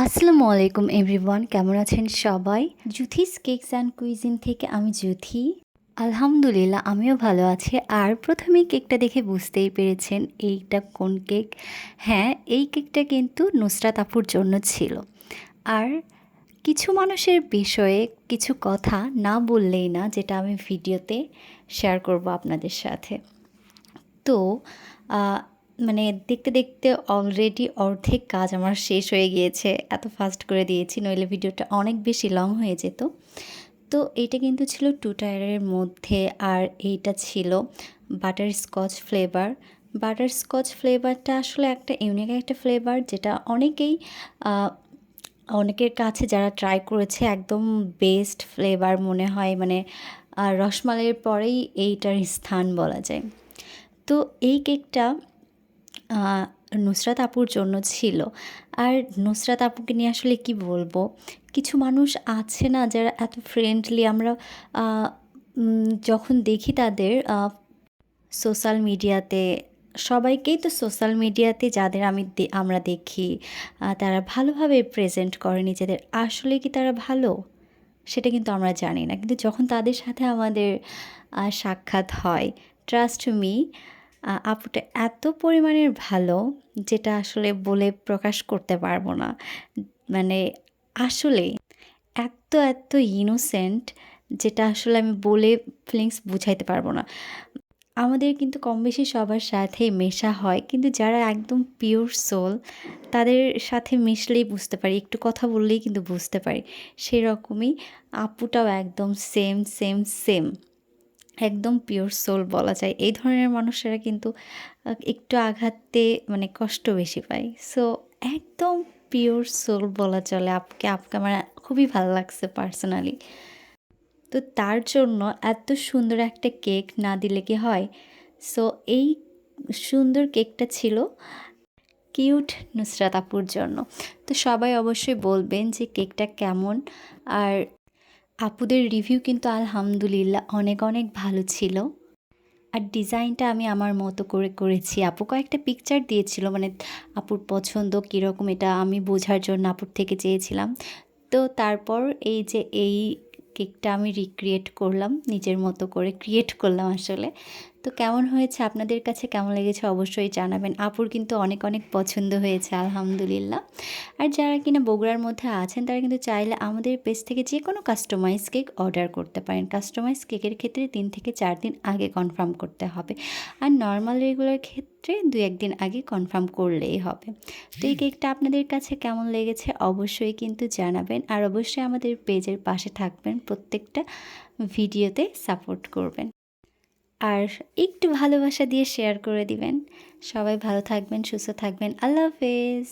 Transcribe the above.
আসসালামু আলাইকুম এভরিওয়ান, কেমন আছেন সবাই? জুথিস কেকস অ্যান্ড কুইজিন থেকে আমি জুথি। আলহামদুলিল্লাহ আমিও ভালো আছি। আর প্রথমেই কেকটা দেখে বুঝতেই পেরেছেন এইটা কোন কেক। হ্যাঁ, এই কেকটা কিন্তু নুসরাত আপুর জন্য ছিল। আর কিছু মানুষের বিষয়ে কিছু কথা না বললেই না, যেটা আমি ভিডিওতে শেয়ার করব আপনাদের সাথে। তো মানে দেখতে দেখতে অলরেডি অর্ধেক কাজ আমার শেষ হয়ে গিয়েছে, এত ফাস্ট করে দিয়েছি, নইলে ভিডিওটা অনেক বেশি লং হয়ে যেত। তো এইটা কিন্তু ছিল 2 টায়ারের মধ্যে, আর এইটা ছিল বাটারস্কচ ফ্লেভার। বাটারস্কচ ফ্লেভারটা আসলে একটা ইউনিক একটা ফ্লেভার, যেটা অনেকের কাছে যারা ট্রাই করেছে একদম বেস্ট ফ্লেভার মনে হয়। মানে রসমালাইয়ের পরেই এইটার স্থান বলা যায়। তো এই কেকটা নুসরাত আপুর জন্য ছিল। আর নুসরাত আপুকে নিয়ে আসলে কি বলবো, কিছু মানুষ আছে না যারা এত ফ্রেন্ডলি, আমরা যখন দেখি তাদের সোশ্যাল মিডিয়াতে, সবাইকেই তো সোশ্যাল মিডিয়াতে যাদের আমরা দেখি তারা ভালোভাবে প্রেজেন্ট করে নিজেদের, আসলে কি তারা ভালো সেটা কিন্তু আমরা জানি না। কিন্তু যখন তাদের সাথে আমাদের সাক্ষাৎ হয়, ট্রাস্ট মি, আপুটা এত পরিমাণের ভালো, যেটা আসলে বলে প্রকাশ করতে পারবো না। মানে আসলেই এত এত ইনোসেন্ট, যেটা আসলে আমি বলে ফিলিংস বুঝাইতে পারবো না। আমাদের কিন্তু কম বেশি সবার সাথেই মেশা হয়, কিন্তু যারা একদম পিওর সোল, তাদের সাথে মিশলেই বুঝতে পারি, একটু কথা বললেই কিন্তু বুঝতে পারি। সেরকমই আপুটাও একদম সেম সেম সেম, একদম পিওর সোল বলা যায়। এই ধরনের মানুষেরা কিন্তু একটু আঘাতে মানে কষ্ট বেশি পায়। সো একদম পিওর সোল বলা চলে আপুকে আমার খুবই ভালো লাগছে পার্সোনালি। তো তার জন্য এত সুন্দর একটা কেক না দিলে কি হয়? সো এই সুন্দর কেকটা ছিল কিউট নুসরাত আপুর জন্য। তো সবাই অবশ্যই বলবেন যে কেকটা কেমন। আর আপুদের রিভিউ কিন্তু আলহামদুলিল্লাহ অনেক অনেক ভালো ছিল। আর ডিজাইনটা আমি আমার মতো করে করেছি। আপু কয়েকটা পিকচার দিয়েছিল, মানে আপুর পছন্দ কীরকম এটা আমি বোঝার জন্য আপুর থেকে চেয়েছিলাম। তো তারপর এই যে এই কেকটা আমি রিক্রিয়েট করলাম, নিজের মতো করে ক্রিয়েট করলাম আসলে। তো কেমন হয়েছে, আপনাদের কাছে কেমন লেগেছে অবশ্যই জানাবেন। আপুর কিন্তু অনেক অনেক পছন্দ হয়েছে আলহামদুলিল্লাহ। আর যারা কিনা বগুড়ার মধ্যে আছেন, তারা কিন্তু চাইলে আমাদের পেজ থেকে যে কোনো কাস্টমাইজ কেক অর্ডার করতে পারেন। কাস্টমাইজ কেকের ক্ষেত্রে 3 থেকে 4 দিন আগে কনফার্ম করতে হবে। আর নর্মাল রেগুলার ক্ষেত্রে 2-1 দিন আগে কনফার্ম করলেই হবে। তো এই কেকটা আপনাদের কাছে কেমন লেগেছে অবশ্যই কিন্তু জানাবেন। আর অবশ্যই আমাদের পেজের পাশে থাকবেন, প্রত্যেকটা ভিডিওতে সাপোর্ট করবেন। আর একটু ভালোবাসা দিয়ে শেয়ার করে দিবেন। সবাই ভালো থাকবেন, সুস্থ থাকবেন। আল্লাহ হাফেজ।